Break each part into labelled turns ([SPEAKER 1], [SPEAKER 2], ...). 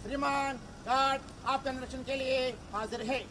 [SPEAKER 1] श्रीमान गार्ड आपके निरीक्षण के लिए हाजिर है।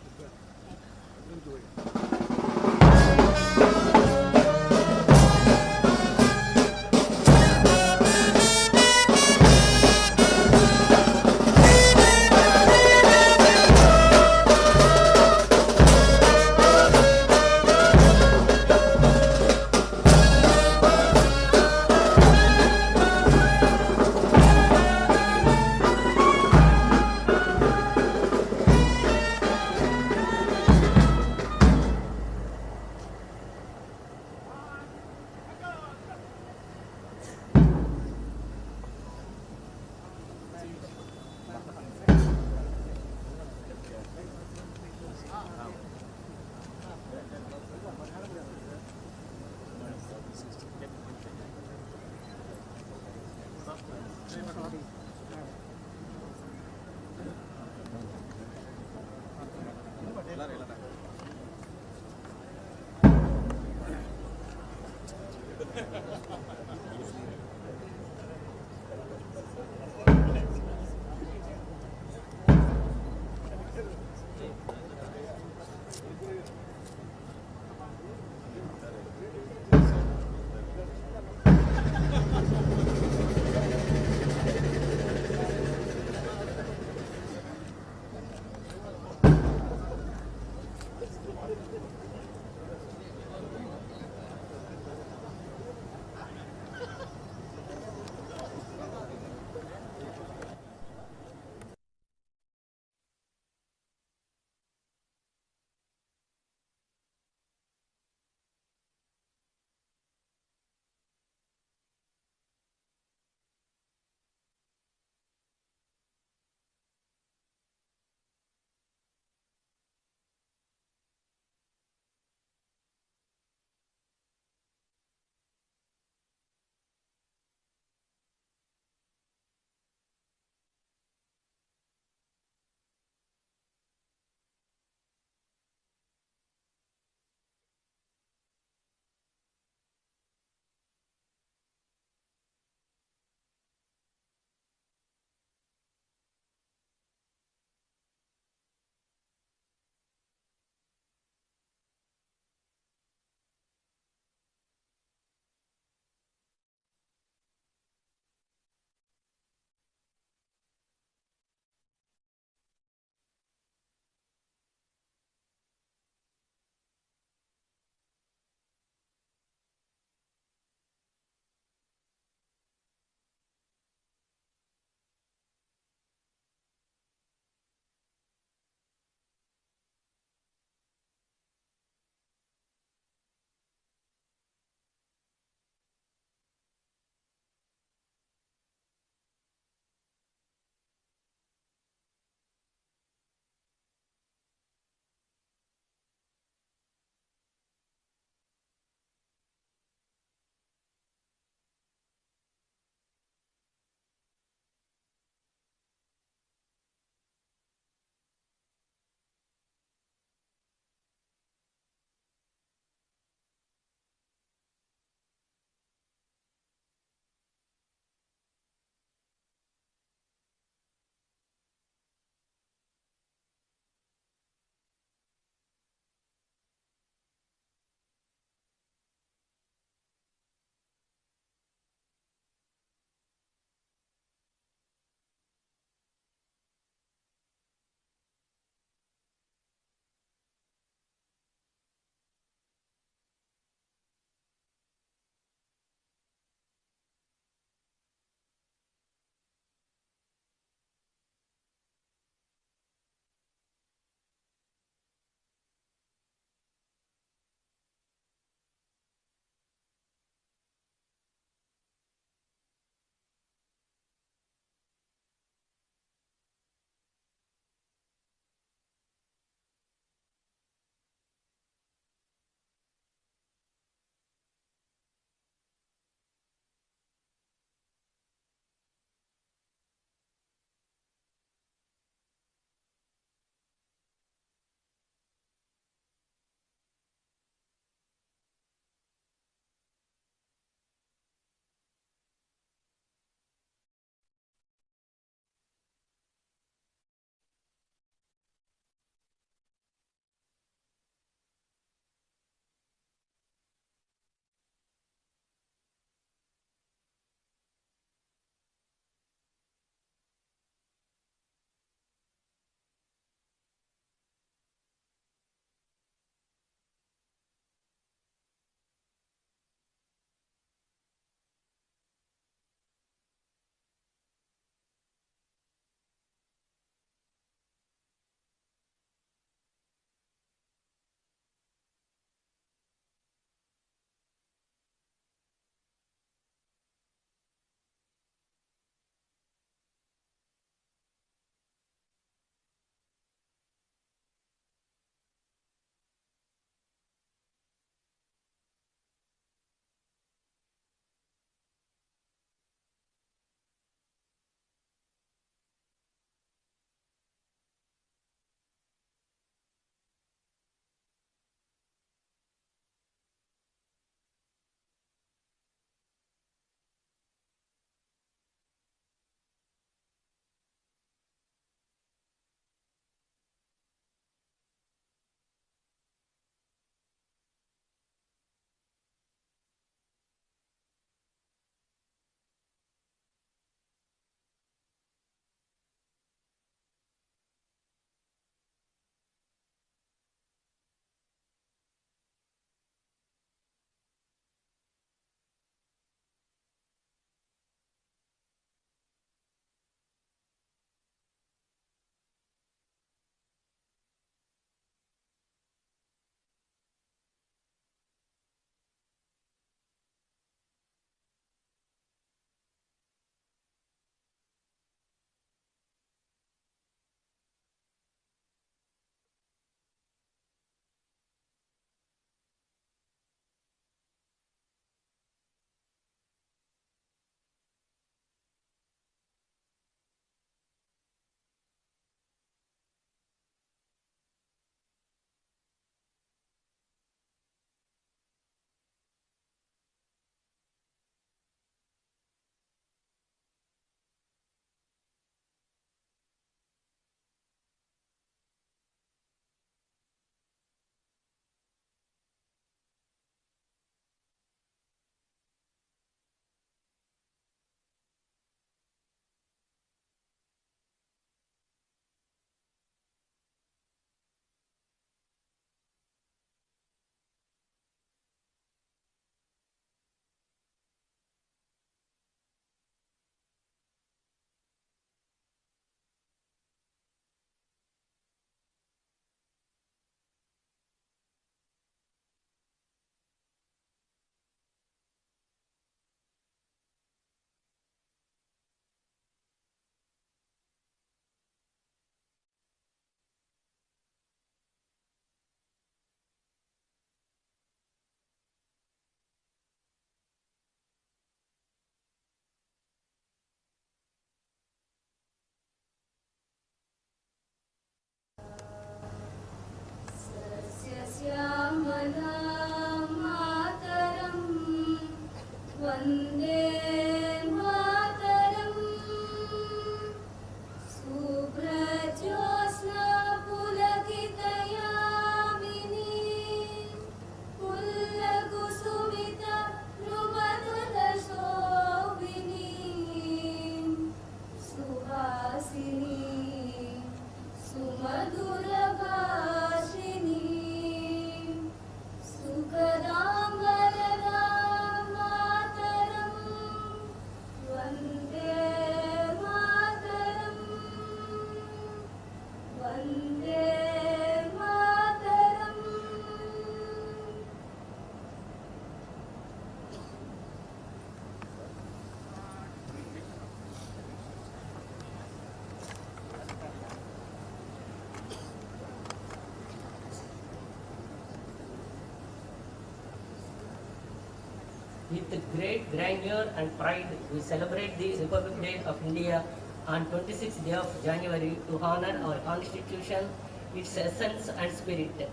[SPEAKER 2] With great grandeur and pride, we celebrate the Republic Day of India on 26th day of January to honor our Constitution, its essence and spirit.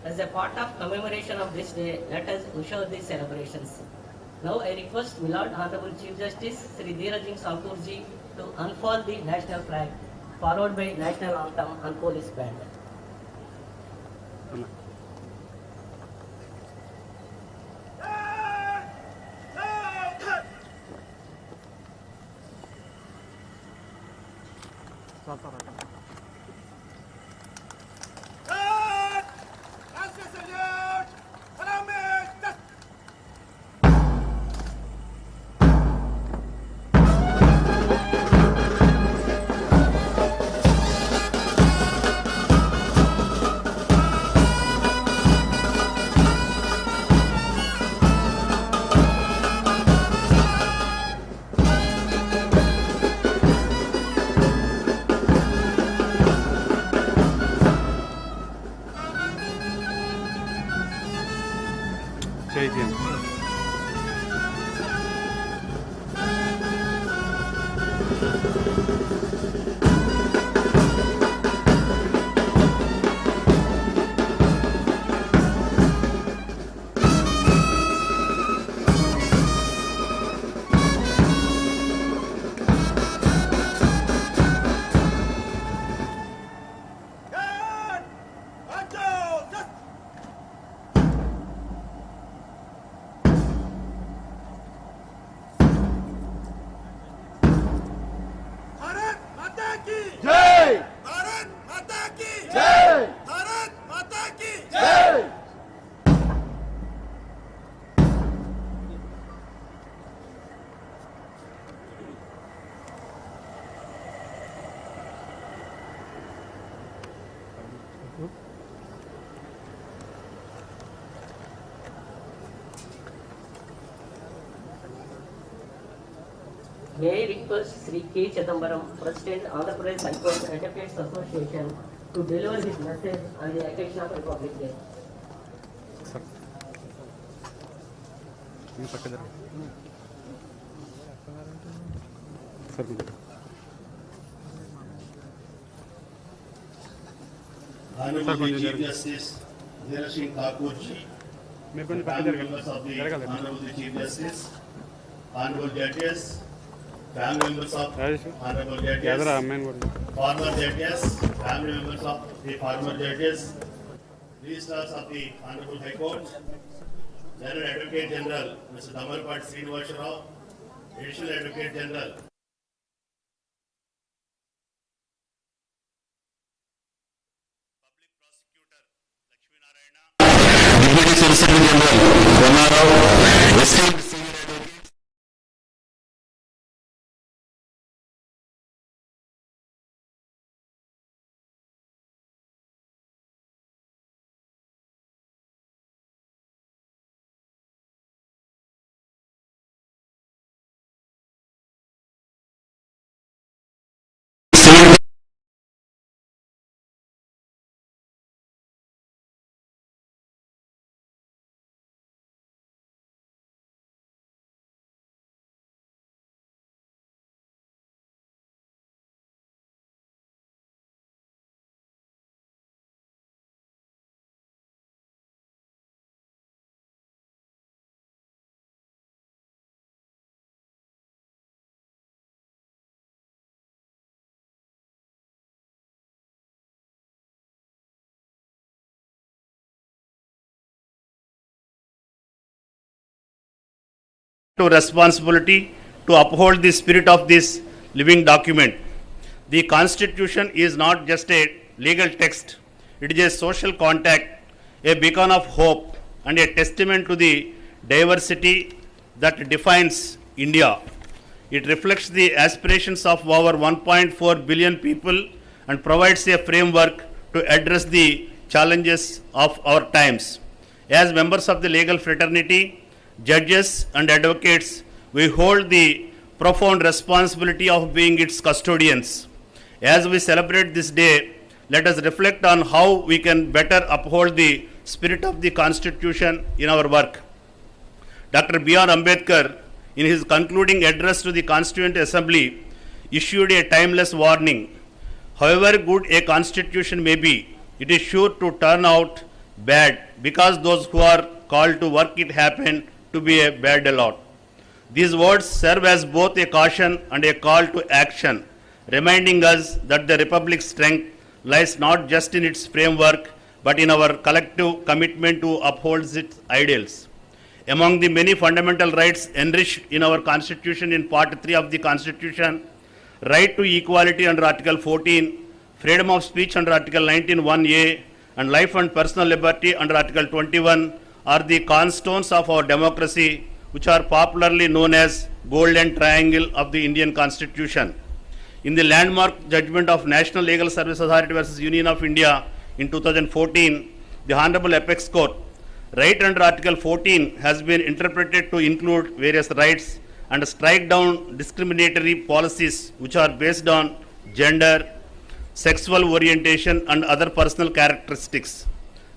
[SPEAKER 2] As a part of commemoration of this day, let us ensure these celebrations. Now I request my Lord Honorable Chief Justice Sri Dheeraj Singh Sankurji to unfold the national flag, followed by national anthem and police band. May I request Sri K. Chidambaram, President, Andhra Pradesh High Court Advocates Association, to deliver his message on the occasion of Republic Day.
[SPEAKER 3] Honorable Chief Justice Dheeraj Singh Thakurji, family members of the Honorable Chief Justice, Honorable Judges, family members of Honorable Judges, former Judges, family members of the former Judges, Registrars of the Honorable High Court, General Advocate General Mr. Amaravati Srinivasa Rao, Additional Advocate General Deputy Solicitor General Hon'ble esteemed senior advocates, to responsibility to uphold the spirit of this living document. The Constitution is not just a legal text, it is a social contact, a beacon of hope, and a testament to the diversity that defines India. It reflects the aspirations of over 1.4 billion people and provides a framework to address the challenges of our times. As members of the legal fraternity, judges and advocates, we hold the profound responsibility of being its custodians. As we celebrate this day, let us reflect on how we can better uphold the spirit of the Constitution in our work. Dr. B.R. Ambedkar, in his concluding address to the Constituent Assembly, issued a timeless warning. However good a constitution may be, it is sure to turn out bad because those who are called to work it happen to be a bad lot. These words serve as both a caution and a call to action, reminding us that the Republic's strength lies not just in its framework, but in our collective commitment to uphold its ideals. Among the many fundamental rights enriched in our Constitution in Part 3 of the Constitution, right to equality under Article 14, freedom of speech under Article 19(1)(a), and life and personal liberty under Article 21 are the cornerstones of our democracy, which are popularly known as Golden Triangle of the Indian Constitution. In the landmark judgment of National Legal Service Authority versus Union of India in 2014, the Hon'ble Apex Court, right under Article 14 has been interpreted to include various rights and strike down discriminatory policies which are based on gender, sexual orientation and other personal characteristics.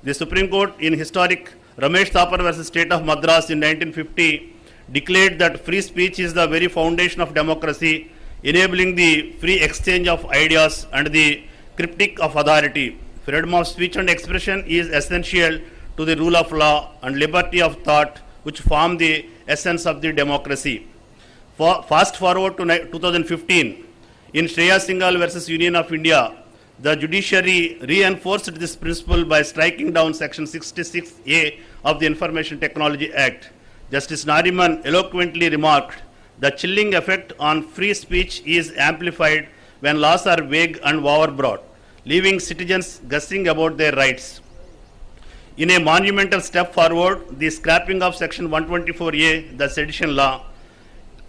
[SPEAKER 3] The Supreme Court in historic Ramesh Thapar versus State of Madras in 1950 declared that free speech is the very foundation of democracy, enabling the free exchange of ideas and the critique of authority. Freedom of speech and expression is essential to the rule of law and liberty of thought, which form the essence of the democracy. Fast forward to 2015, in Shreya Singhal versus Union of India, the judiciary reinforced this principle by striking down Section 66A of the Information Technology Act. Justice Nariman eloquently remarked, "The chilling effect on free speech is amplified when laws are vague and overbroad, leaving citizens guessing about their rights." In a monumental step forward, the scrapping of Section 124A, the sedition law,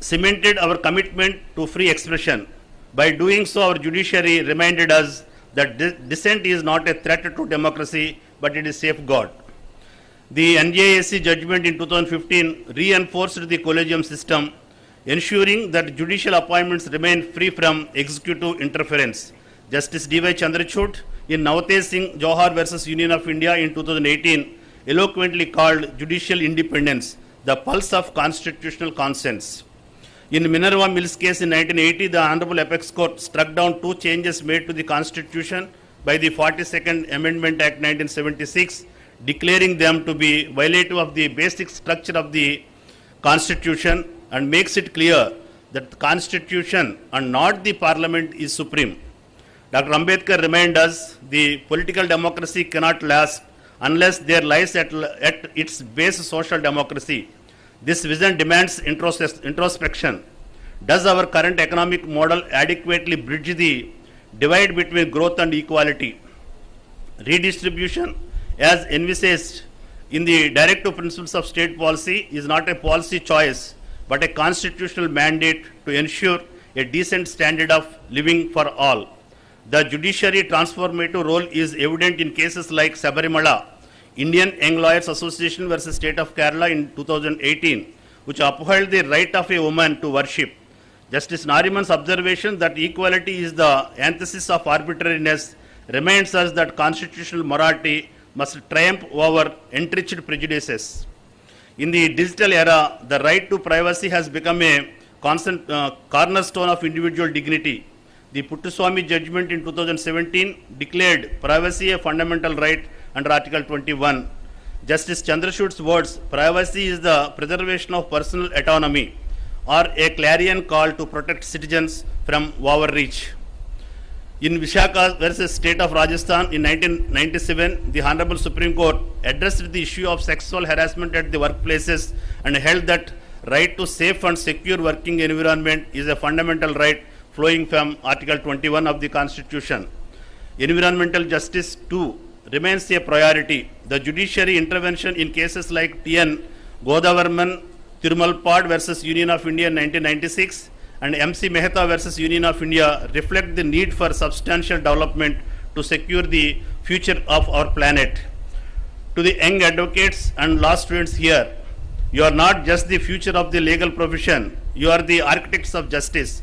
[SPEAKER 3] cemented our commitment to free expression. By doing so, our judiciary reminded us that dissent is not a threat to democracy, but it is safeguard. The NJAC judgment in 2015 reinforced the collegium system, ensuring that judicial appointments remain free from executive interference. Justice D.Y. Chandrachud in Navtej Singh Johar versus Union of India in 2018 eloquently called judicial independence the pulse of constitutional consents. In Minerva Mills case in 1980, the Honorable Apex Court struck down two changes made to the Constitution by the 42nd Amendment Act 1976, declaring them to be violative of the basic structure of the Constitution, and makes it clear that the Constitution and not the Parliament is supreme. Dr. Ambedkar reminded us the political democracy cannot last unless there lies at its base social democracy. This vision demands introspection. Does our current economic model adequately bridge the divide between growth and equality? Redistribution, as envisaged in the directive principles of state policy, is not a policy choice, but a constitutional mandate to ensure a decent standard of living for all. The judiciary transformative role is evident in cases like Sabarimala, Indian Young Lawyers Association versus State of Kerala in 2018, which upheld the right of a woman to worship. Justice Nariman's observation that equality is the antithesis of arbitrariness reminds us that constitutional morality must triumph over entrenched prejudices. In the digital era, the right to privacy has become a cornerstone of individual dignity. The Puttaswamy judgment in 2017 declared privacy a fundamental right under Article 21. Justice Chandrachud's words, "Privacy is the preservation of personal autonomy," are a clarion call to protect citizens from overreach. In Visakhapatnam versus State of Rajasthan in 1997, the Honorable Supreme Court addressed the issue of sexual harassment at the workplaces and held that right to safe and secure working environment is a fundamental right flowing from Article 21 of the Constitution. Environmental justice too remains a priority. The judiciary intervention in cases like T.N. Godavarman Tirumalpad versus Union of India in 1996 and M.C. Mehta versus Union of India reflect the need for substantial development to secure the future of our planet. To the young advocates and law students here, you are not just the future of the legal profession, you are the architects of justice.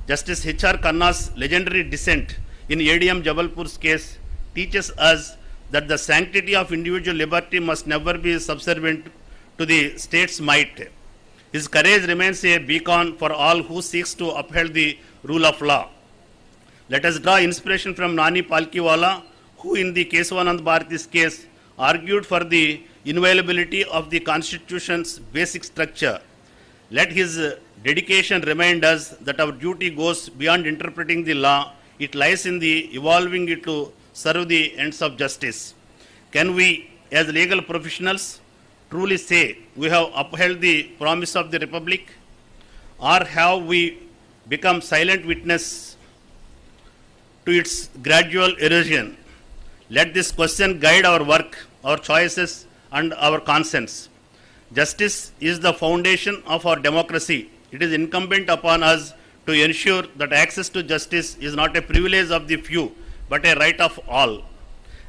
[SPEAKER 3] Justice H.R. Khanna's legendary dissent in ADM Jabalpur's case teaches us that the sanctity of individual liberty must never be subservient to the state's might. His courage remains a beacon for all who seeks to uphold the rule of law. Let us draw inspiration from Nani Palkiwala, who in the Kesavanand Bharati's case argued for the inviolability of the Constitution's basic structure. Let his dedication remind us that our duty goes beyond interpreting the law. It lies in the evolving it to serve the ends of justice. Can we, as legal professionals, truly say we have upheld the promise of the Republic? Or have we become silent witness to its gradual erosion? Let this question guide our work, our choices, and our conscience. Justice is the foundation of our democracy. It is incumbent upon us to ensure that access to justice is not a privilege of the few, but a right of all.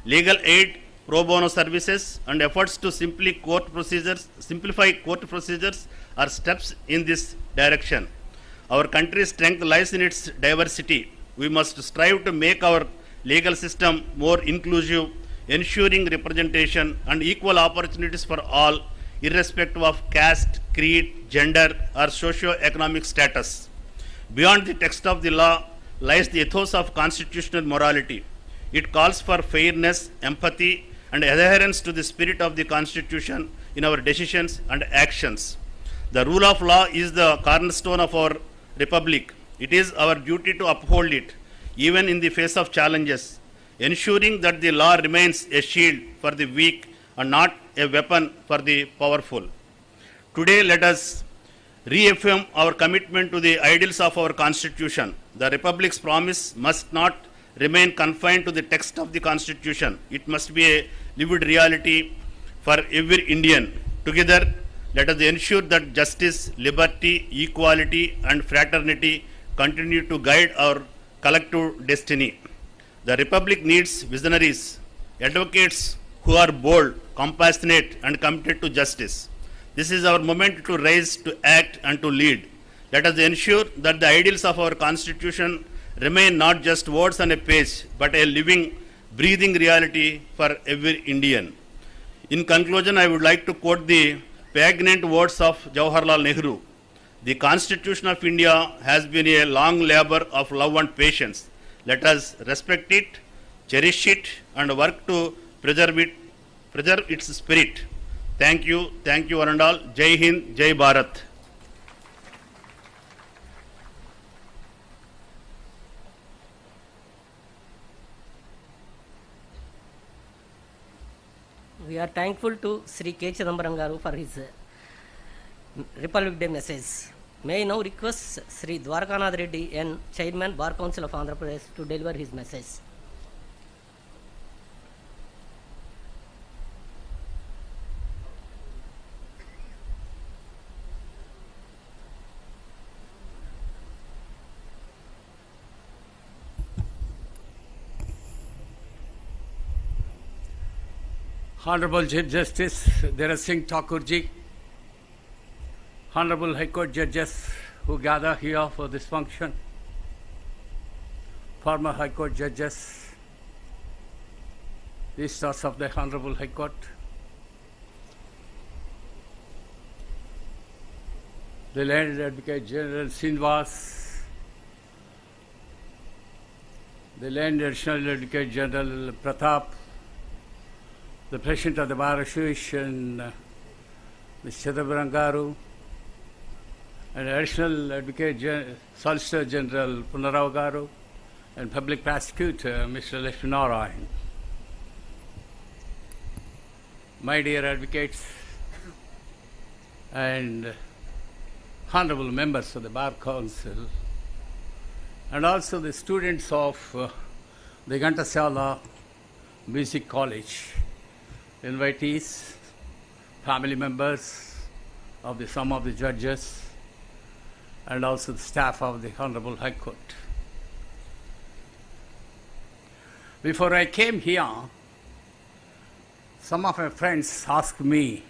[SPEAKER 3] Legal aid, pro bono services, and efforts to simplify court procedures are steps in this direction. Our country's strength lies in its diversity. We must strive to make our legal system more inclusive, ensuring representation and equal opportunities for all, irrespective of caste, creed, gender, or socio-economic status. Beyond the text of the law lies the ethos of constitutional morality. It calls for fairness, empathy, and adherence to the spirit of the Constitution in our decisions and actions. The rule of law is the cornerstone of our republic. It is our duty to uphold it, even in the face of challenges, ensuring that the law remains a shield for the weak and not a weapon for the powerful. Today, let us reaffirm our commitment to the ideals of our Constitution. The Republic's promise must not remain confined to the text of the Constitution. It must be a lived reality for every Indian. Together, let us ensure that justice, liberty, equality, and fraternity continue to guide our collective destiny. The Republic needs visionaries, advocates who are bold, compassionate, and committed to justice. This is our moment to rise, to act, and to lead. Let us ensure that the ideals of our Constitution remain not just words on a page, but a living, breathing reality for every Indian. In conclusion, I would like to quote the poignant words of Jawaharlal Nehru. The Constitution of India has been a long labor of love and patience. Let us respect it, cherish it, and work to preserve its spirit. Thank you, one and all. Jai Hind, Jai Bharat.
[SPEAKER 2] We are thankful to Sri K. Chidambaram Garu for his Republic Day message. May I now request Sri Dwarkanath Reddy N, Chairman, Bar Council of Andhra Pradesh, to deliver his message.
[SPEAKER 4] Honorable Chief Justice Dheeraj Singh Thakurji, Honorable High Court judges who gather here for this function, former High Court judges, visitors of the Honorable High Court, the Land Advocate General Srinivas, the Land Additional Advocate General Pratap, the President of the Bar Association, Mr. Chidambaram Garu, and Additional Advocate Solicitor General Punarao Garu, and Public Prosecutor Mr. Lakshmi Narayan. My dear advocates and honorable members of the Bar Council, and also the students of the Ghantasala Music College, invitees, family members of some of the judges, and also the staff of the Honorable High Court. Before I came here, some of my friends asked me,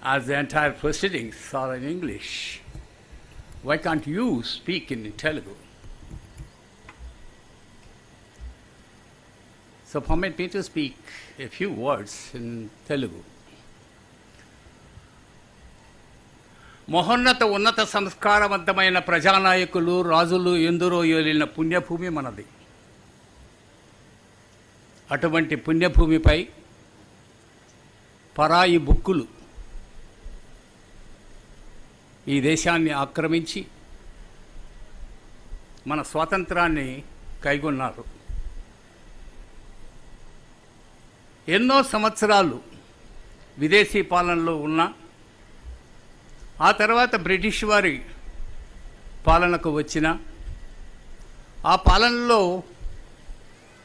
[SPEAKER 4] as the entire proceedings are in English, why can't you speak in Telugu? So permit me to speak a few words in Telugu. మహోన్నత ఉన్నత సంస్కారవంతమైన ప్రజానాయకులు రాజులు ఎందరో ఏలిన పుణ్యభూమి మనది. అటువంటి పుణ్యభూమిపై పరాయి బుక్కులు ఈ దేశాన్ని ఆక్రమించి మన స్వాతంత్రాన్ని కైగొన్నారు. ఎన్నో సంవత్సరాలు విదేశీ పాలనలో ఉన్న ఆ తర్వాత బ్రిటిష్ వారి పాలనకు వచ్చిన ఆ పాలనలో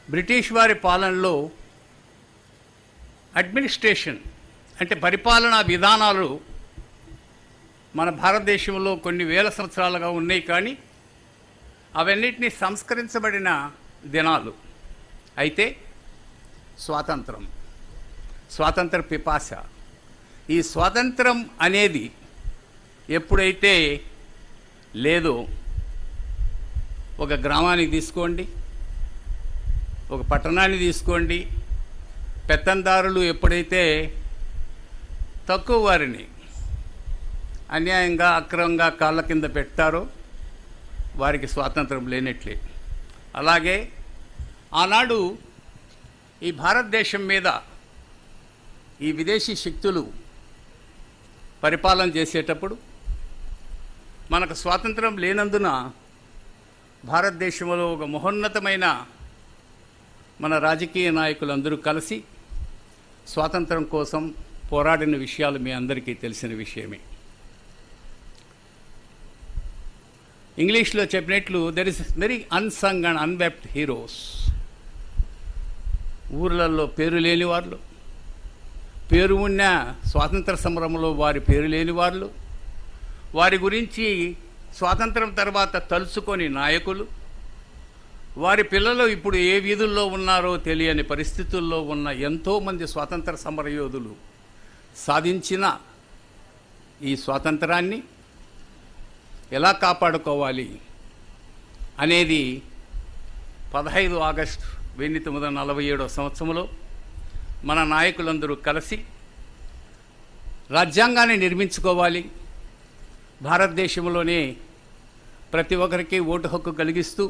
[SPEAKER 4] బ్రిటిష్ వారి పాలనలో అడ్మినిస్ట్రేషన్ అంటే పరిపాలనా విధానాలు మన భారతదేశంలో కొన్ని వేల సంవత్సరాలుగా ఉన్నాయి. కానీ అవన్నిటినీ సంస్కరించబడిన దినాలు. అయితే స్వాతంత్ర పిపాస, ఈ స్వాతంత్రం అనేది ఎప్పుడైతే లేదో, ఒక గ్రామానికి తీసుకోండి, ఒక పట్టణాన్ని తీసుకోండి, పెత్తందారులు ఎప్పుడైతే తక్కువ వారిని అన్యాయంగా అక్రమంగా కాళ్ళ కింద పెడతారో వారికి స్వాతంత్రం లేనట్లే. అలాగే ఆనాడు ఈ భారతదేశం మీద ఈ విదేశీ శక్తులు పరిపాలన చేసేటప్పుడు మనకు స్వాతంత్రం లేనందున భారతదేశంలో ఒక మహోన్నతమైన మన రాజకీయ నాయకులందరూ కలిసి స్వాతంత్రం కోసం పోరాడిన విషయాలు మీ అందరికీ తెలిసిన విషయమే. ఇంగ్లీష్లో చెప్పినట్లు there is very unsung and unwept heroes. ఊర్లలో పేరు లేని వాళ్ళు, పేరు ఉన్న స్వాతంత్ర సమరంలో వారి పేరు లేని వాళ్ళు, వారి గురించి స్వాతంత్రం తర్వాత తలుచుకొని నాయకులు, వారి పిల్లలు ఇప్పుడు ఏ వీధుల్లో ఉన్నారో తెలియని పరిస్థితుల్లో ఉన్న ఎంతోమంది స్వాతంత్ర సమరయోధులు సాధించిన ఈ స్వాతంత్రాన్ని ఎలా కాపాడుకోవాలి అనేది 15 ఆగస్టు 1947 సంవత్సరంలో మన నాయకులందరూ కలిసి రాజ్యాంగాన్ని నిర్మించుకోవాలి, భారతదేశంలోనే ప్రతి ఒక్కరికి ఓటు హక్కు కలిగిస్తూ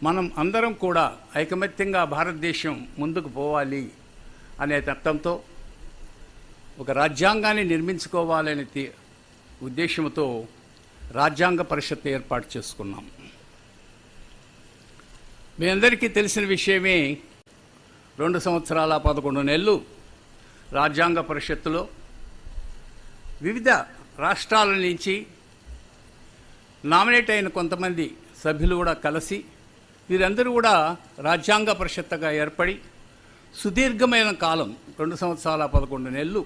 [SPEAKER 4] మనం అందరం కూడా ఐకమత్యంగా భారతదేశం ముందుకు పోవాలి అనే తత్వంతో ఒక రాజ్యాంగాన్ని నిర్మించుకోవాలనే ఉద్దేశంతో రాజ్యాంగ పరిషత్ ఏర్పాటు చేసుకున్నాం. మీ అందరికీ తెలిసిన విషయమే, 2 సంవత్సరాల 11 నెలలు రాజ్యాంగ పరిషత్తులో వివిధ రాష్ట్రాల నుంచి నామినేట్ అయిన కొంతమంది సభ్యులు కూడా కలిసి వీరందరూ కూడా రాజ్యాంగ పరిషత్తుగా ఏర్పడి సుదీర్ఘమైన కాలం 2 సంవత్సరాల 11 నెలలు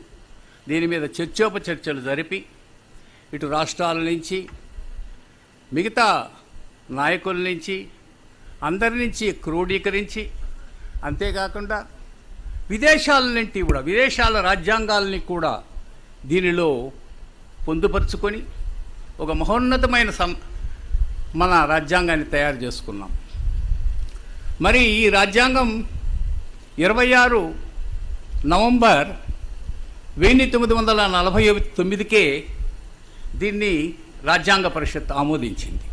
[SPEAKER 4] దీని మీద చర్చోపచర్చలు జరిపి ఇటు రాష్ట్రాల నుంచి మిగతా నాయకుల నుంచి అందరి నుంచి క్రోడీకరించి, అంతేకాకుండా విదేశాల నుండి కూడా విదేశాల రాజ్యాంగాలని కూడా దీనిలో పొందుపరుచుకొని ఒక మహోన్నతమైన మన రాజ్యాంగాన్ని తయారు చేసుకున్నాం. మరి ఈ రాజ్యాంగం 26 నవంబర్ 1949కే దీన్ని రాజ్యాంగ పరిషత్ ఆమోదించింది.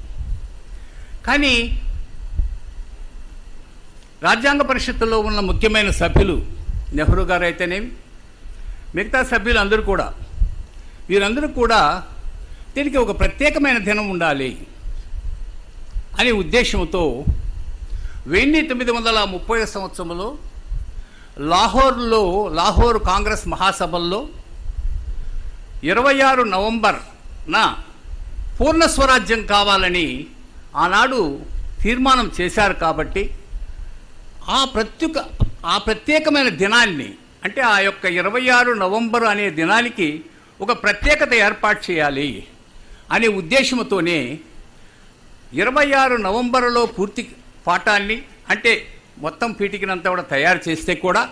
[SPEAKER 4] కానీ రాజ్యాంగ పరిషత్తులో ఉన్న ముఖ్యమైన సభ్యులు నెహ్రూ గారు అయితేనేమి, మిగతా సభ్యులు అందరూ కూడా వీరందరూ కూడా దీనికి ఒక ప్రత్యేకమైన దినం ఉండాలి అనే ఉద్దేశంతో 1930 సంవత్సరంలో లాహోర్ కాంగ్రెస్ మహాసభల్లో 26 నవంబర్న పూర్ణ స్వరాజ్యం కావాలని ఆనాడు తీర్మానం చేశారు. కాబట్టి ఆ ప్రత్యేకమైన దినాన్ని, అంటే ఆ యొక్క 26 నవంబర్ అనే దినానికి ఒక ప్రత్యేకత ఏర్పాటు చేయాలి అనే ఉద్దేశంతోనే 26 నవంబర్లో పూర్తి పాఠాన్ని, అంటే మొత్తం పీఠికనంతా కూడా తయారు చేస్తే కూడా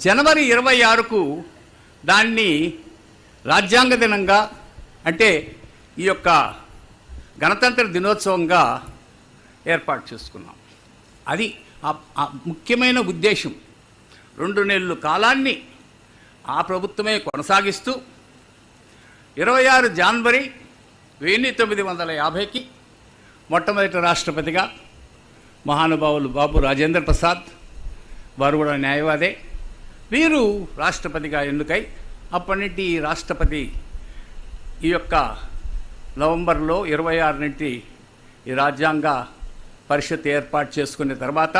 [SPEAKER 4] జనవరి 26కు దాన్ని రాజ్యాంగ దినంగా, అంటే ఈ యొక్క గణతంత్ర దినోత్సవంగా ఏర్పాటు చేసుకున్నాం. అది ఆ ముఖ్యమైన ఉద్దేశం. 2 నెలల కాలాన్ని ఆ ప్రభుత్వమే కొనసాగిస్తూ 26 జనవరి 1950కి మొట్టమొదటి రాష్ట్రపతిగా మహానుభావులు బాబు రాజేంద్ర ప్రసాద్, వారు కూడా న్యాయవాదే, వీరు రాష్ట్రపతిగా ఎన్నికై అప్పటి నుండి ఈ రాష్ట్రపతి ఈ యొక్క నవంబర్లో 26 నుండి ఈ రాజ్యాంగ పరిషత్ ఏర్పాటు చేసుకున్న తర్వాత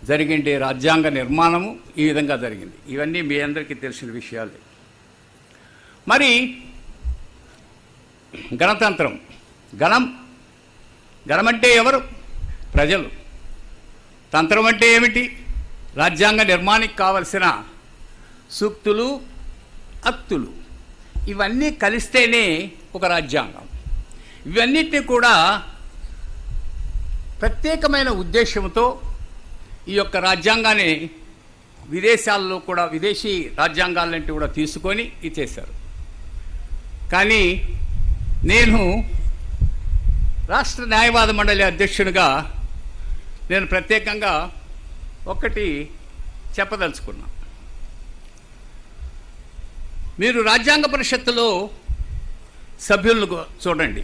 [SPEAKER 4] జరిగిండే రాజ్యాంగ నిర్మాణము ఈ విధంగా జరిగింది. ఇవన్నీ మీ అందరికీ తెలిసిన విషయాలే. మరి గణతంత్రం, గణం అంటే ఎవరు? ప్రజలు. తంత్రం అంటే ఏమిటి? రాజ్యాంగ నిర్మాణానికి కావలసిన సూక్తులు, అక్తులు, ఇవన్నీ కలిస్తేనే ఒక రాజ్యాంగం. ఇవన్నిటిని కూడా ప్రత్యేకమైన ఉద్దేశంతో ఈ యొక్క రాజ్యాంగాన్ని విదేశాల్లో కూడా, విదేశీ రాజ్యాంగాలంటే కూడా తీసుకొని ఇచ్చేశారు. కానీ నేను రాష్ట్ర న్యాయవాద మండలి అధ్యక్షునిగా నేను ప్రత్యేకంగా ఒక్కటి చెప్పదలుచుకున్నా. మీరు రాజ్యాంగ పరిషత్తులో సభ్యులను చూడండి.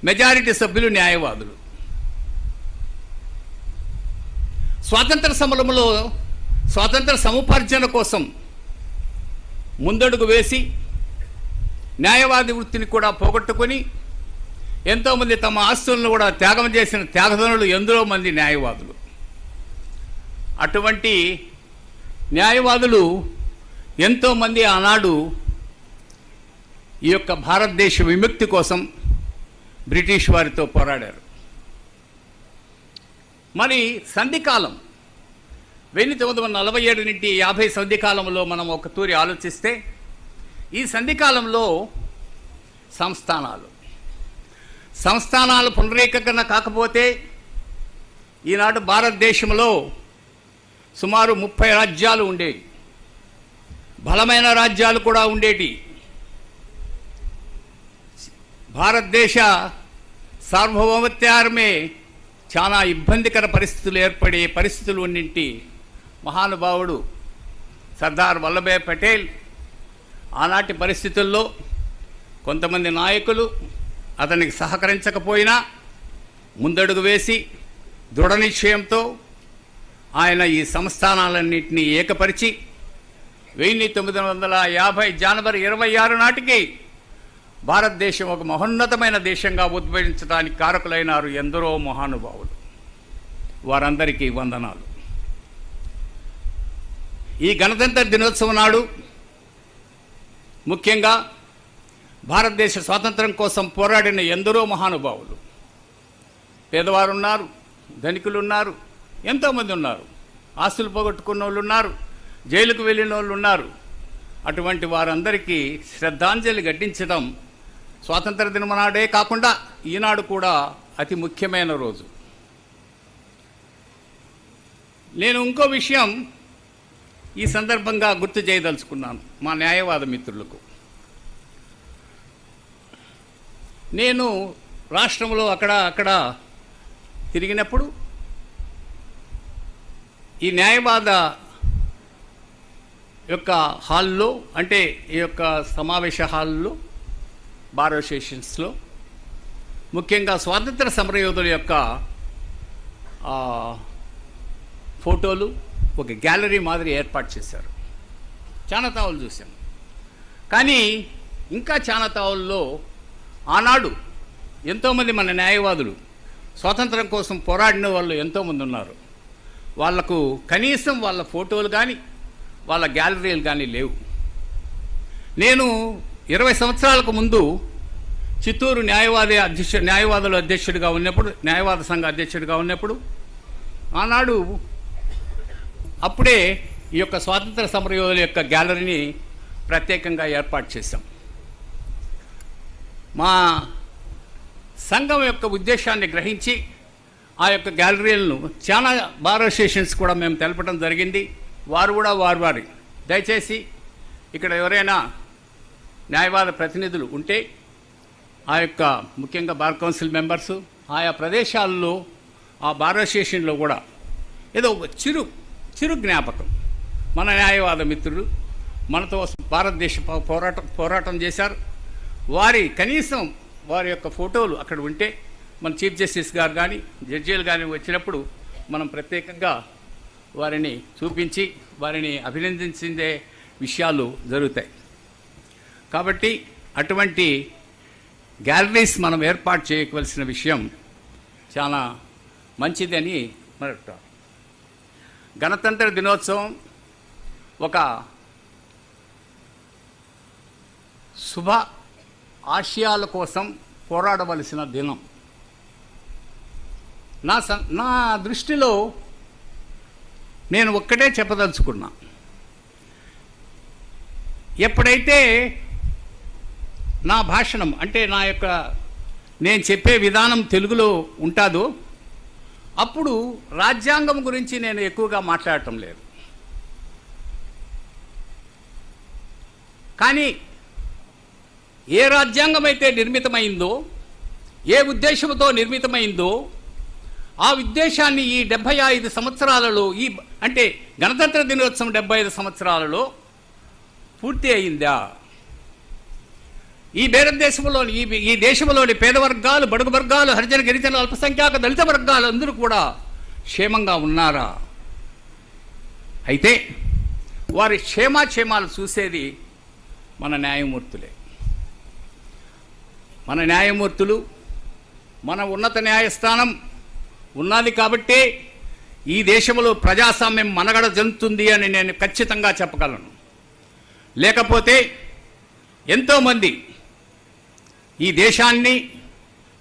[SPEAKER 4] మెజారిటీ సభ్యులు న్యాయవాదులు. స్వాతంత్ర సమరంలో స్వాతంత్ర సముపార్జన కోసం ముందడుగు వేసి న్యాయవాది వృత్తిని కూడా పోగొట్టుకొని ఎంతోమంది తమ ఆస్తులను కూడా త్యాగం చేసిన త్యాగధనులు ఎందరో మంది న్యాయవాదులు. అటువంటి న్యాయవాదులు ఎంతోమంది ఆనాడు ఈ యొక్క భారతదేశ విముక్తి కోసం బ్రిటిష్ వారితో పోరాడారు. మరి సంధికాలం 1947 నుండి 50 సంధికాలంలో మనం ఒక తూరి ఆలోచిస్తే, ఈ సంధికాలంలో సంస్థానాలు పునరీకరణ కాకపోతే ఈనాడు భారతదేశంలో సుమారు 30 రాజ్యాలు ఉండేవి. బలమైన రాజ్యాలు కూడా ఉండేటి. భారతదేశ సార్వభౌమత్యారమే చాలా ఇబ్బందికర పరిస్థితులు ఏర్పడే పరిస్థితులు ఉన్నింటి మహానుభావుడు సర్దార్ వల్లభాయ్ పటేల్ ఆనాటి పరిస్థితుల్లో కొంతమంది నాయకులు అతనికి సహకరించకపోయినా ముందడుగు వేసి దృఢ నిశ్చయంతో ఆయన ఈ సంస్థానాలన్నింటినీ ఏకపరిచి 1950 జనవరి 26 నాటికి భారతదేశం ఒక మహోన్నతమైన దేశంగా ఉద్భవించడానికి కారకులైనారు ఎందరో మహానుభావులు. వారందరికీ వందనాలు. ఈ గణతంత్ర దినోత్సవం నాడు ముఖ్యంగా భారతదేశ స్వాతంత్రం కోసం పోరాడిన ఎందరో మహానుభావులు, పేదవారున్నారు, ధనికులున్నారు, ఎంతోమంది ఉన్నారు, ఆస్తులు పోగొట్టుకున్న వాళ్ళు ఉన్నారు, జైలుకు వెళ్ళిన వాళ్ళు ఉన్నారు. అటువంటి వారందరికీ శ్రద్ధాంజలి ఘటించడం స్వాతంత్ర దినం నాడే కాకుండా ఈనాడు కూడా అతి ముఖ్యమైన రోజు. నేను ఇంకో విషయం ఈ సందర్భంగా గుర్తు చేయదలుచుకున్నాను మా న్యాయవాద మిత్రులకు. నేను రాష్ట్రంలో అక్కడ తిరిగినప్పుడు ఈ న్యాయవాద యొక్క హాల్లో, అంటే ఈ యొక్క సమావేశ హాల్లో, బార్ అసోసియేషన్స్లో ముఖ్యంగా స్వాతంత్ర సమరయోధుల యొక్క ఫోటోలు ఒక గ్యాలరీ మాదిరి ఏర్పాటు చేశారు. చాలా తావులు చూశాను. కానీ ఇంకా చాలా తావుల్లో ఆనాడు ఎంతోమంది మన న్యాయవాదులు స్వాతంత్రం కోసం పోరాడిన వాళ్ళు ఎంతోమంది ఉన్నారు. వాళ్లకు కనీసం వాళ్ళ ఫోటోలు కానీ వాళ్ళ గ్యాలరీలు కానీ లేవు. నేను 20 సంవత్సరాలకు ముందు చిత్తూరు న్యాయవాదుల అధ్యక్షుడిగా ఉన్నప్పుడు, న్యాయవాద సంఘ అధ్యక్షుడిగా ఉన్నప్పుడు ఆనాడు అప్పుడే ఈ యొక్క స్వాతంత్ర సమరయోధుల యొక్క గ్యాలరీని ప్రత్యేకంగా ఏర్పాటు చేశాం. మా సంఘం యొక్క ఉద్దేశాన్ని గ్రహించి ఆ యొక్క గ్యాలరీలను చాలా బార్ అసోసియేషన్స్ కూడా మేము తెలపడం జరిగింది. వారు కూడా వారి దయచేసి ఇక్కడ ఎవరైనా న్యాయవాద ప్రతినిధులు ఉంటే ఆ యొక్క ముఖ్యంగా బార్ కౌన్సిల్ మెంబర్సు ఆయా ప్రదేశాల్లో ఆ బార్ అసోసియేషన్లో కూడా ఏదో ఒక చిరు జ్ఞాపకం మన న్యాయవాద మిత్రులు మనతో భారతదేశ పోరాటం చేశారు. కనీసం వారి యొక్క ఫోటోలు అక్కడ ఉంటే మన చీఫ్ జస్టిస్ గారు కానీ జడ్జీలు కానీ వచ్చినప్పుడు మనం ప్రత్యేకంగా వారిని చూపించి వారిని అభినందించే విషయాలు జరుగుతాయి. కాబట్టి అటువంటి గ్యాలరీస్ మనం ఏర్పాటు చేయవలసిన విషయం చాలా మంచిదని మనకు. గణతంత్ర దినోత్సవం ఒక శుభ ఆశయాల కోసం పోరాడవలసిన దినం. నా దృష్టిలో నేను ఒక్కటే చెప్పదలుచుకున్నా. ఎప్పుడైతే నా భాషణం అంటే నేను చెప్పే విధానం తెలుగులో ఉంటుందో అప్పుడు రాజ్యాంగం గురించి నేను ఎక్కువగా మాట్లాడటం లేదు. కానీ ఏ రాజ్యాంగం అయితే నిర్మితమైందో, ఏ ఉద్దేశంతో నిర్మితమైందో ఆ ఉద్దేశాన్ని ఈ 75 సంవత్సరాలలో అంటే గణతంత్ర దినోత్సవం 75 సంవత్సరాలలో పూర్తి అయిందా? ఈ భారతదేశంలోని ఈ దేశంలోని పేద వర్గాలు, బడుగు వర్గాలు, హరిజన గిరిజన అల్పసంఖ్యాక దళిత వర్గాలు అందరూ కూడా క్షేమంగా ఉన్నారా? అయితే వారి క్షేమాలు చూసేది మన న్యాయమూర్తులే. మన న్యాయమూర్తులు, మన ఉన్నత న్యాయస్థానం ఉన్నది కాబట్టే ఈ దేశంలో ప్రజాస్వామ్యం మనుగడ చెందుతుంది అని నేను ఖచ్చితంగా చెప్పగలను. లేకపోతే ఎంతోమంది ఈ దేశాన్ని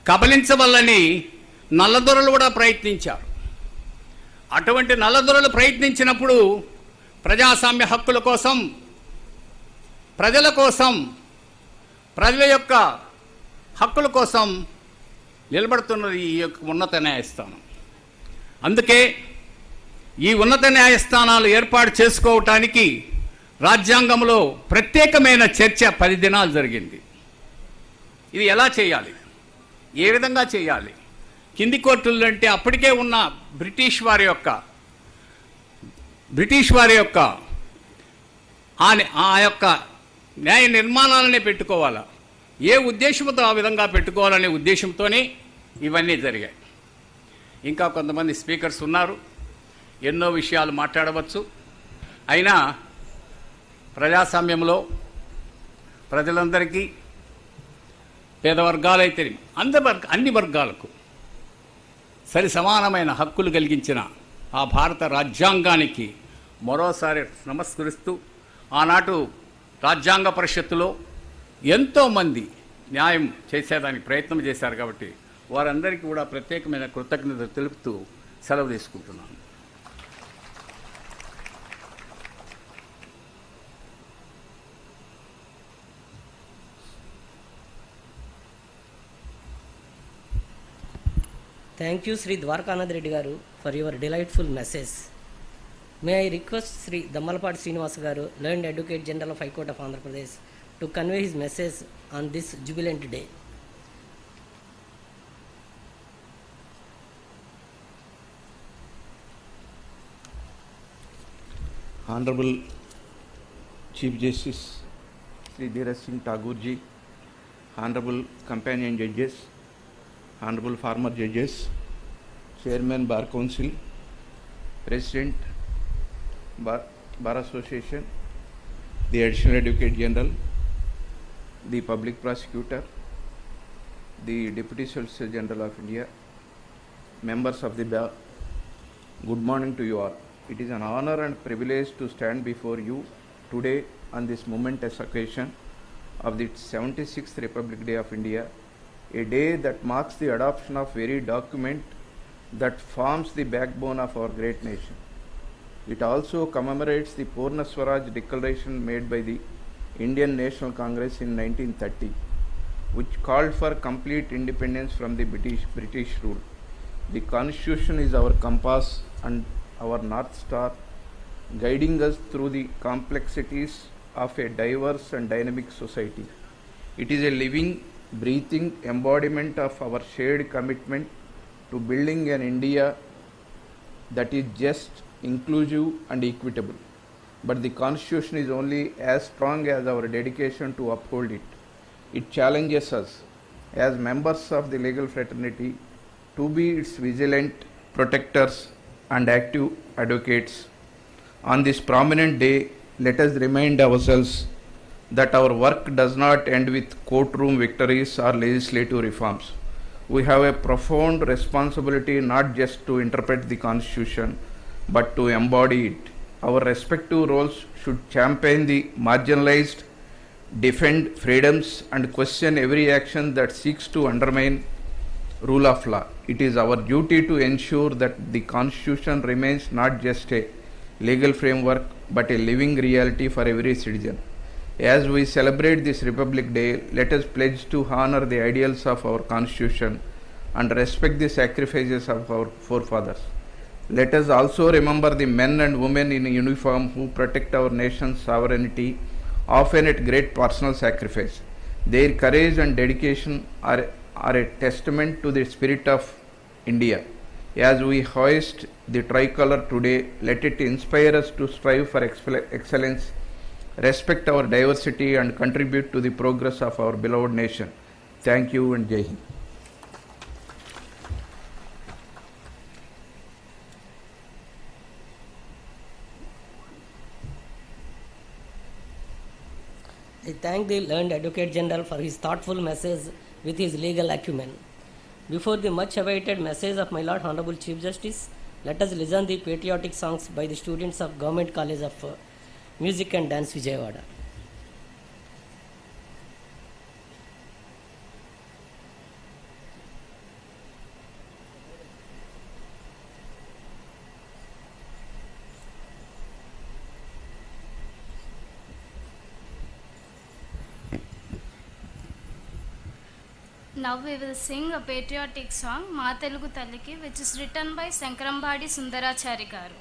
[SPEAKER 4] కబలించవల్లని నల్లదొరలు కూడా ప్రయత్నించారు. అటువంటి నల్లదొరలు ప్రయత్నించినప్పుడు ప్రజాస్వామ్య హక్కుల కోసం, ప్రజల యొక్క హక్కుల కోసం నిలబడుతున్నది ఈ యొక్క ఉన్నత న్యాయస్థానం. అందుకే ఈ ఉన్నత న్యాయస్థానాలు ఏర్పాటు చేసుకోవటానికి రాజ్యాంగంలో ప్రత్యేకమైన చర్చ 10 దినాలు జరిగింది. ఇది ఎలా చేయాలి, ఏ విధంగా చేయాలి? కింది కోర్టులు అంటే అప్పటికే ఉన్న బ్రిటిష్ వారి యొక్క ఆ యొక్క న్యాయ నిర్మాణాలనే పెట్టుకోవాలా, ఏ ఉద్దేశంతో ఆ విధంగా పెట్టుకోవాలనే ఉద్దేశంతోనే ఇవన్నీ జరిగాయి. ఇంకా కొంతమంది స్పీకర్స్ ఉన్నారు, ఎన్నో విషయాలు మాట్లాడవచ్చు. అయినా ప్రజాస్వామ్యంలో ప్రజలందరికీ, పేద వర్గాలైతే అన్ని వర్గాలకు సరి సమానమైన హక్కులు కలిగించిన ఆ భారత రాజ్యాంగానికి మరోసారి నమస్కరిస్తూ, ఆనాటు రాజ్యాంగ పరిషత్తులో ఎంతోమంది న్యాయం చేసేదానికి ప్రయత్నం చేశారు కాబట్టి వారందరికీ కూడా ప్రత్యేకమైన కృతజ్ఞతలు తెలుపుతూ సెలవు తీసుకుంటున్నాను.
[SPEAKER 2] Thank you, Sri Dwarkanath Reddy Garu, for your delightful message. May I request Sri Dammalapadu Srinivasa Garu, Learned Advocate General of High Court of Andhra Pradesh, to convey his message on this jubilant day.
[SPEAKER 5] Honorable Chief Justice Sri Dheeraj Singh Tagore ji, Honorable Companion Judges, Honorable Former Judges, Chairman Bar Council, President Bar Association, the Additional Advocate General, the Public Prosecutor, the Deputy Solicitor General of India, members of the Bar, good morning to you all. It is an honor and privilege to stand before you today on this momentous occasion of the 76th Republic Day of India, a day that marks the adoption of very document that forms the backbone of our great nation. It also commemorates the Purna Swaraj Declaration made by the Indian National Congress in 1930, which called for complete independence from the British rule. The Constitution is our compass and our North Star, guiding us through the complexities of a diverse and dynamic society. It is a living, breathing embodiment of our shared commitment to building an India that is just, inclusive and equitable. but the Constitution is only as strong as our dedication to uphold it. It challenges us as members of the legal fraternity to be its vigilant protectors and active advocates. On this prominent day, let us remind ourselves that our work does not end with courtroom victories or legislative reforms. We have a profound responsibility not just to interpret the Constitution, but to embody it. Our respective roles should champion the marginalized, defend freedoms, and question every action that seeks to undermine rule of law. It is our duty to ensure that the Constitution remains not just a legal framework, but a living reality for every citizen. As we celebrate this Republic Day, let us pledge to honor the ideals of our Constitution and respect the sacrifices of our forefathers. Let us also remember the men and women in uniform who protect our nation's sovereignty, often at great personal sacrifice. Their courage and dedication are a testament to the spirit of India. As we hoist the tricolor today, let it inspire us to strive for excellence, respect our diversity, and contribute to the progress of our beloved nation. Thank you and Jai Hind.
[SPEAKER 2] I thank the learned Advocate General for his thoughtful message with his legal acumen. Before the much awaited message of my Lord Honorable Chief Justice, let us listen the patriotic songs by the students of Government College of Music and Dance, Vijayawada.
[SPEAKER 6] Now we will sing a patriotic song, Ma Telugu Talliki, which is written by Sankarambadi Sundarachari garu.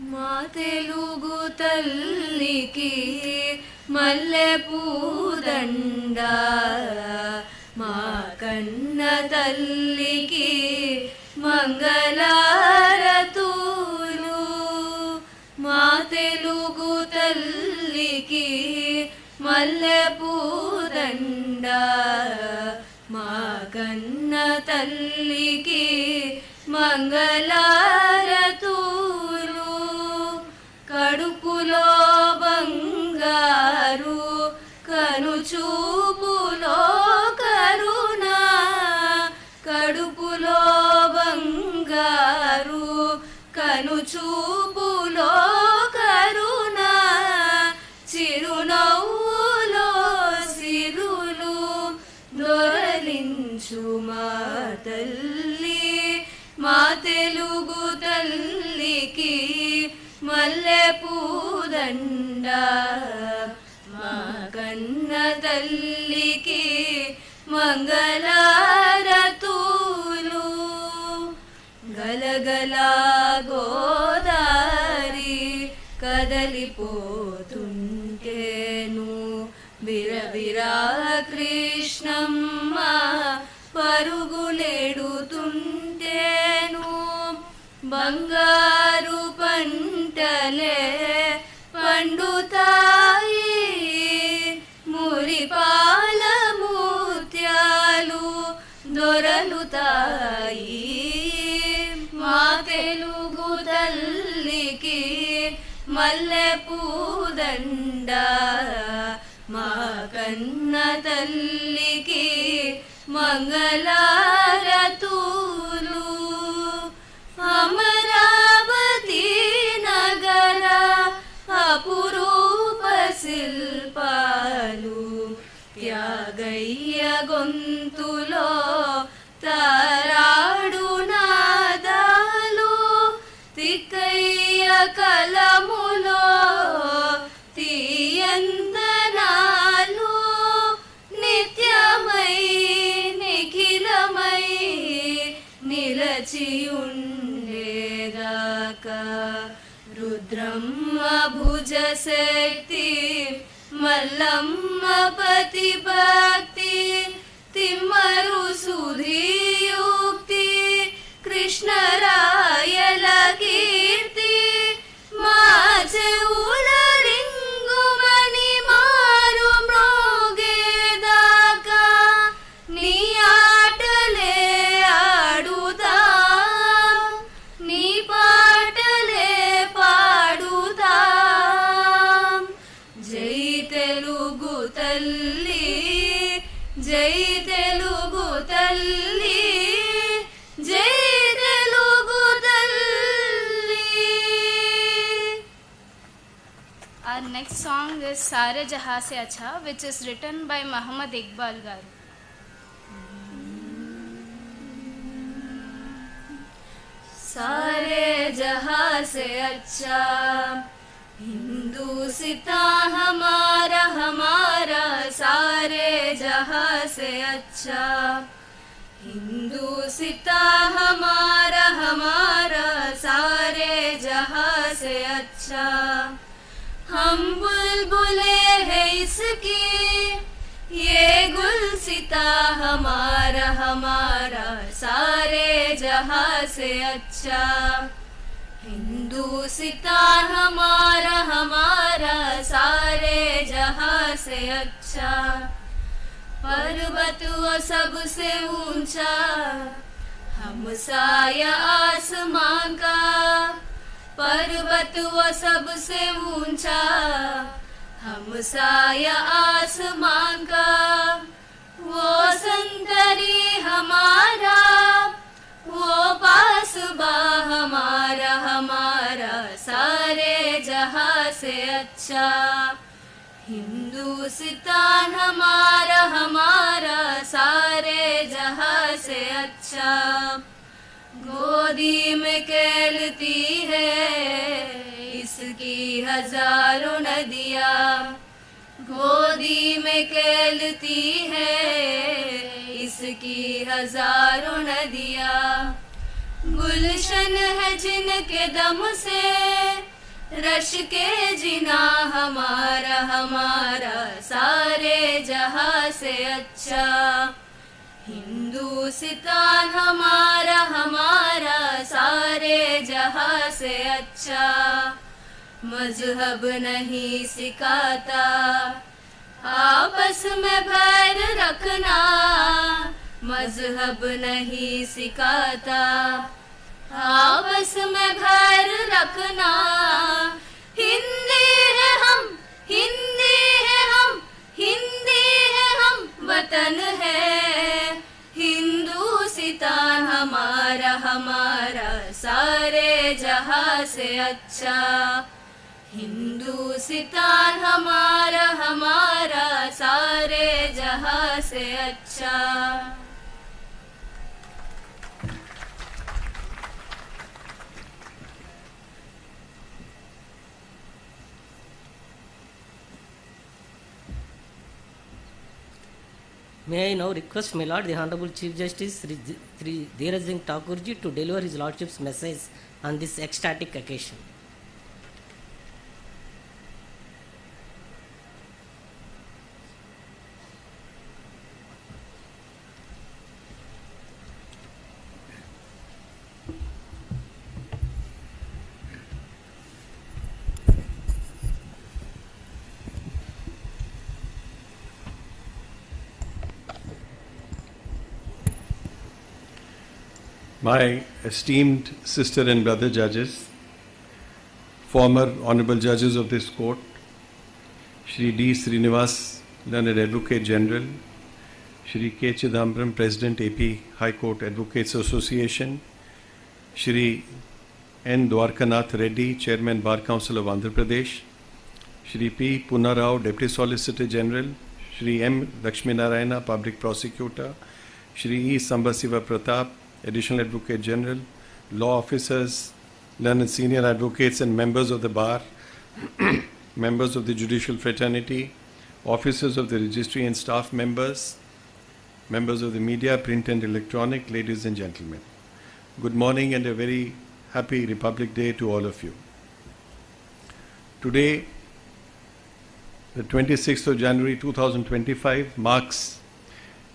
[SPEAKER 7] Ma Telugu Talliki Malle Pudanda, Ma Kanna Talliki Mangalaratulu, Ma Telugu Talliki Malle Pudanda, Ma Kanna Talliki Mangalaratulu, Kadupulo Bangaru, Kanuchupulo Karuna, Kadupulo Bangaru, Kanuchupulo Karuna, Chirunaulo Sirulu, Doralinchu Ma Talli, Ma Telugu Talliki Malle Pudanda, Ma Kanna Talliki Mangalaratulu, Galagala Godari Kadalipotuntenu, Viravira Krishnamma Paruguledutuntenu, Bangaru Pantale Pandutayi, Muripala Mutyalu Doralutayi, Ma Telugu Talliki Malle Pudanda, Ma Kanna Talliki Mangalaratulu, Amaravati Nagara Apurupa Silpalu, Tyagayya Gontulo Taradu Nadalu, Tikkayya Kalamulo Tiyandanalu, Nityamai Nikhilamai Nilachiyundedaka, Rudramma Bhuja Shakti Mallamma Pati Bhakti, Timmaru Sudhi Yukti Krishna
[SPEAKER 6] next song is Sare Jahan Se Acha, which is written by Muhammad Iqbal garu.
[SPEAKER 7] सारे जहां से अच्छा हिंदुस्ता हमारा हमारा सारे जहां से अच्छा हिंदुस्ता हमारा हमारा सारे जहां से अच्छा हम बुलबुले हैं इसकी ये गुलसिता हमारा हमारा सारे जहां से अच्छा हिंदुस्ता हमारा हमारा सारे जहां से अच्छा पर्वत वो सबसे ऊंचा हम साया आसमान का पर्वत वो सबसे ऊंचा हम साया आसमान का वो संतरी हमारा वो पासबा हमारा हमारा सारे जहां से अच्छा हिंदुस्तान हमारा हमारा सारे जहां से अच्छा गोदी में खेलती है इसकी हजारों नदियाँ गोदी में खेलती है इसकी हजारों नदियाँ गुलशन है जिनके दम से रश के जिना हमारा हमारा सारे जहां से अच्छा हिंदुस्तान हमारा हमारा सारे जहां से अच्छा मजहब नहीं सिखाता आपस में बैर रखना मजहब नहीं सिखाता आपस में बैर रखना हिंदी है हम हिंदी है हम हिंदी है हम वतन है हिंदुस्तान हमारा हमारा सारे जहां से अच्छा हिंदुस्तान हमारा हमारा सारे जहां से अच्छा
[SPEAKER 2] May I now request my Lord, the Honorable Chief Justice Sri Dheeraj Singh Thakurji to deliver his Lordship's message on this ecstatic occasion.
[SPEAKER 8] My esteemed sister and brother judges, former honorable judges of this court, Shri D. Srinivas, Learned Advocate General, Shri K. Chidambaram, President AP High Court Advocates Association, Shri N. Dwarkanath Reddy, Chairman Bar Council of Andhra Pradesh, Shri P. Punarao, Deputy Solicitor General, Shri M. Lakshminarayana, Public Prosecutor, Shri E. Sambasiva Pratap, Additional Advocate General, law officers, learned senior advocates and members of the bar, members of the judicial fraternity, officers of the registry and staff members, members of the media, print and electronic, ladies and gentlemen. Good morning and a very happy Republic Day to all of you. Today, the 26th of January 2025 marks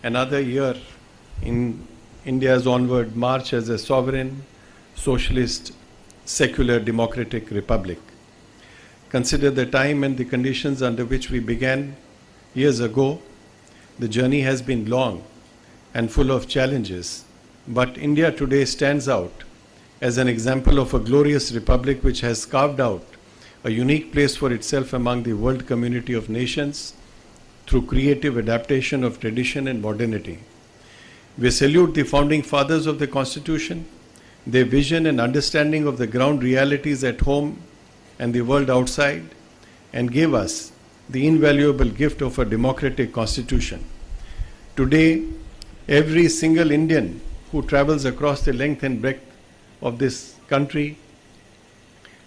[SPEAKER 8] another year in India's onward march as a sovereign, socialist, secular, democratic republic. Consider the time and the conditions under which we began years ago. The journey has been long and full of challenges, but India today stands out as an example of a glorious republic which has carved out a unique place for itself among the world community of nations through creative adaptation of tradition and modernity. We salute the founding fathers of the Constitution, their vision and understanding of the ground realities at home and the world outside, and gave us the invaluable gift of a democratic constitution. Today, every single Indian who travels across the length and breadth of this country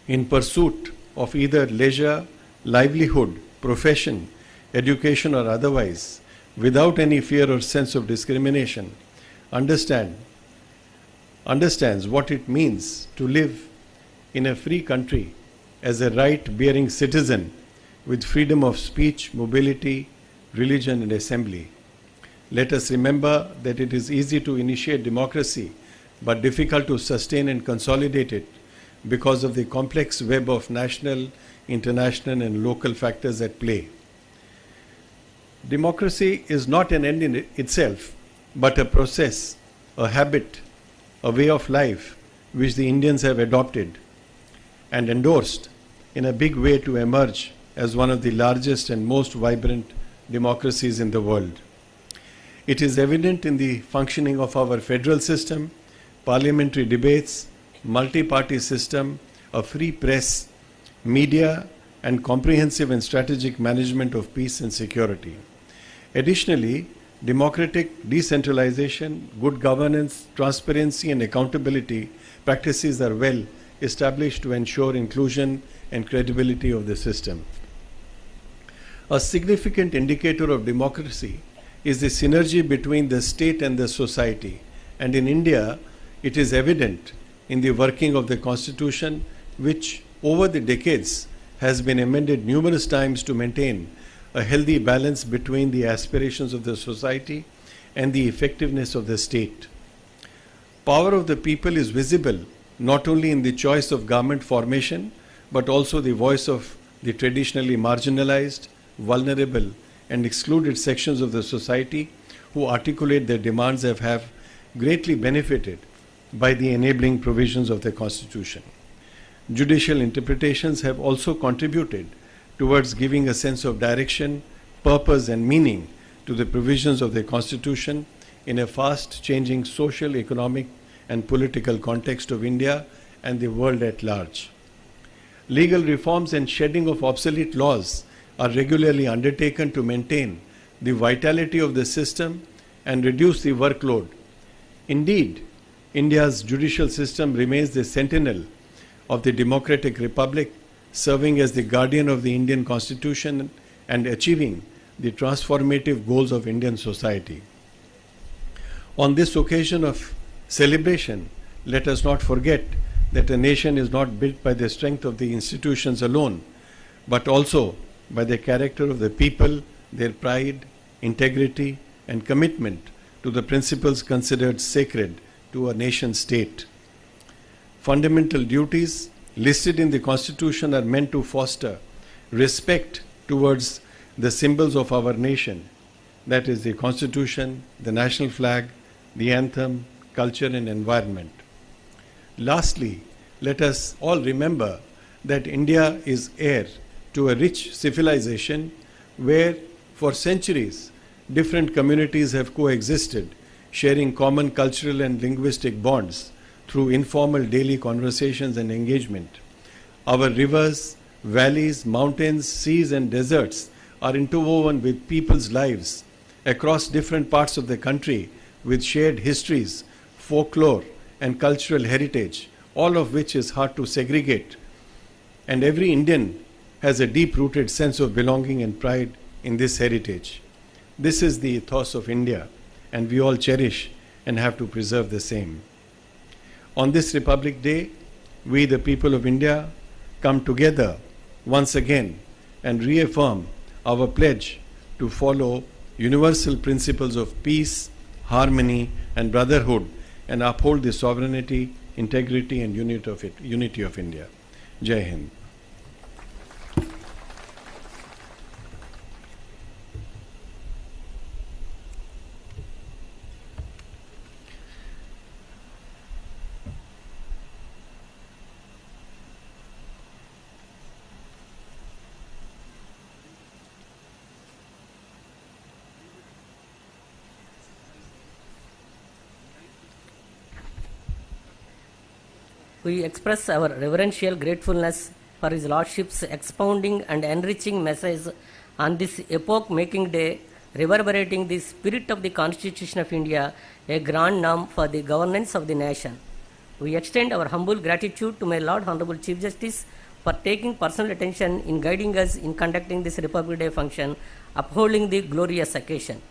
[SPEAKER 8] in pursuit of either leisure, livelihood, profession, education or otherwise, without any fear or sense of discrimination, understands what it means to live in a free country as a right-bearing citizen with freedom of speech, mobility, religion and assembly. Let us remember that it is easy to initiate democracy but difficult to sustain and consolidate it because of the complex web of national, international and local factors at play. Democracy is not an end in itself, but a process, a habit, a way of life which the Indians have adopted and endorsed in a big way to emerge as one of the largest and most vibrant democracies in the world. It is evident in the functioning of our federal system, parliamentary debates, multi-party system, a free press, media, and comprehensive and strategic management of peace and security. Additionally, democratic decentralization, good governance, transparency, and accountability practices are well established to ensure inclusion and credibility of the system. A significant indicator of democracy is the synergy between the state and the society, and in India, it is evident in the working of the Constitution, which over the decades has been amended numerous times to maintain a healthy balance between the aspirations of the society and the effectiveness of the state. Power of the people is visible not only in the choice of government formation, but also the voice of the traditionally marginalized, vulnerable, and excluded sections of the society who articulate their demands have greatly benefited by the enabling provisions of the Constitution. Judicial interpretations have also contributed towards giving a sense of direction, purpose, and meaning to the provisions of the Constitution in a fast-changing social, economic, and political context of India and the world at large. Legal reforms and shedding of obsolete laws are regularly undertaken to maintain the vitality of the system and reduce the workload. Indeed, India's judicial system remains the sentinel of the democratic republic, serving as the guardian of the Indian Constitution and achieving the transformative goals of Indian society. On this occasion of celebration, let us not forget that a nation is not built by the strength of the institutions alone, but also by the character of the people, their pride, integrity, and commitment to the principles considered sacred to a nation state. Fundamental duties listed in the Constitution are meant to foster respect towards the symbols of our nation, that is the Constitution, the national flag, the anthem, culture and environment. Lastly, let us all remember that India is heir to a rich civilization where for centuries different communities have coexisted, sharing common cultural and linguistic bonds through informal daily conversations and engagement. Our rivers, valleys, mountains, seas and deserts are interwoven with people's lives across different parts of the country with shared histories, folklore and cultural heritage, all of which is hard to segregate. And every Indian has a deep-rooted sense of belonging and pride in this heritage. This is the ethos of India, and we all cherish and have to preserve the same. On this Republic Day, we, the people of India, come together once again and reaffirm our pledge to follow universal principles of peace, harmony, and brotherhood, and uphold the sovereignty, integrity, and unity of India. Jai Hind.
[SPEAKER 2] We express our reverential gratefulness for His Lordship's expounding and enriching message on this epoch-making day, reverberating the spirit of the Constitution of India, a grand norm for the governance of the nation. We extend our humble gratitude to my Lord Honorable Chief Justice for taking personal attention in guiding us in conducting this Republic Day function, upholding the glorious occasion.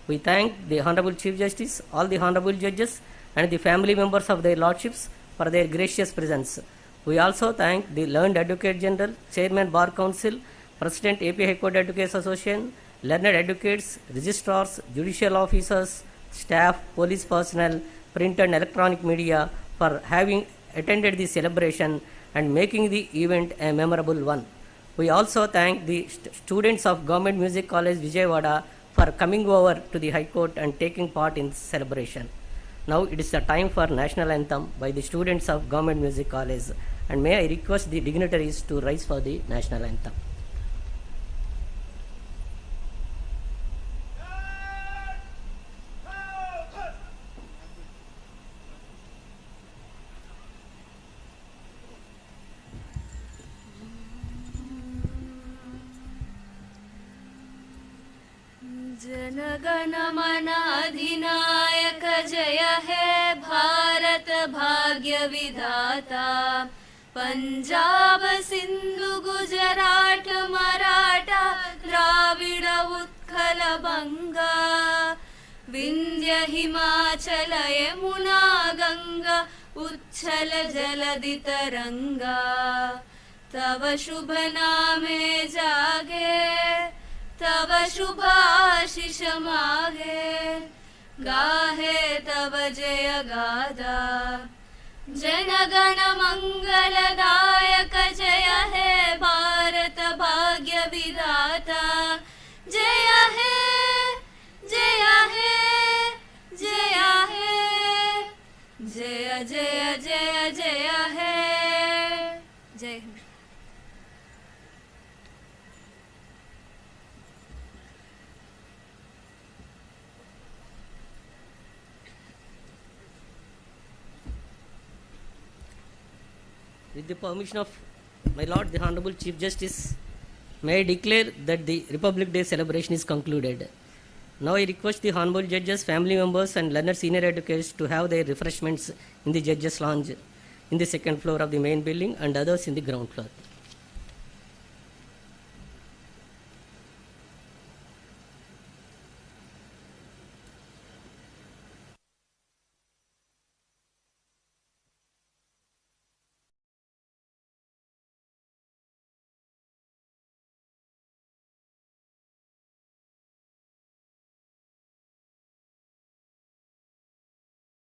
[SPEAKER 2] We thank the Honorable Chief Justice, all the Honorable Judges, and the family members of their Lordships for their gracious presence. We also thank the Learned Advocate General, Chairman Bar Council, President AP High Court Advocates Association, learned advocates, registrars, judicial officers, staff, police personnel, print and electronic media for having attended the celebration and making the event a memorable one. We also thank the students of Government Music College Vijayawada for coming over to the High Court and taking part in this celebration. Now it is the time for National Anthem by the students of Government Music College, and may I request the dignitaries to rise for the National Anthem.
[SPEAKER 7] जनगण मन अधिनायक जय हे भारत भाग्य विधाता, पंजाब सिंधु गुजरात मराठा द्राविड़ उत्कल बंगा, विंध्य हिमाचल यमुना गंगा उच्छल जलधि तरंगा, तव शुभ नामे जागे तव शुभ आशीष मागे, गाहे तव जय गाथा। जनगण मंगलदायक जय हे भारत भाग्य विधाता, जय हे जय हे जय हे जय जय जय जय हे जय Hind.
[SPEAKER 2] With the permission of my Lord, the Honorable Chief Justice, may I declare that the Republic Day celebration is concluded. Now I request the Honorable Judges, family members and learned senior advocates to have their refreshments in the Judges' Lounge in the second floor of the main building and others in the ground floor.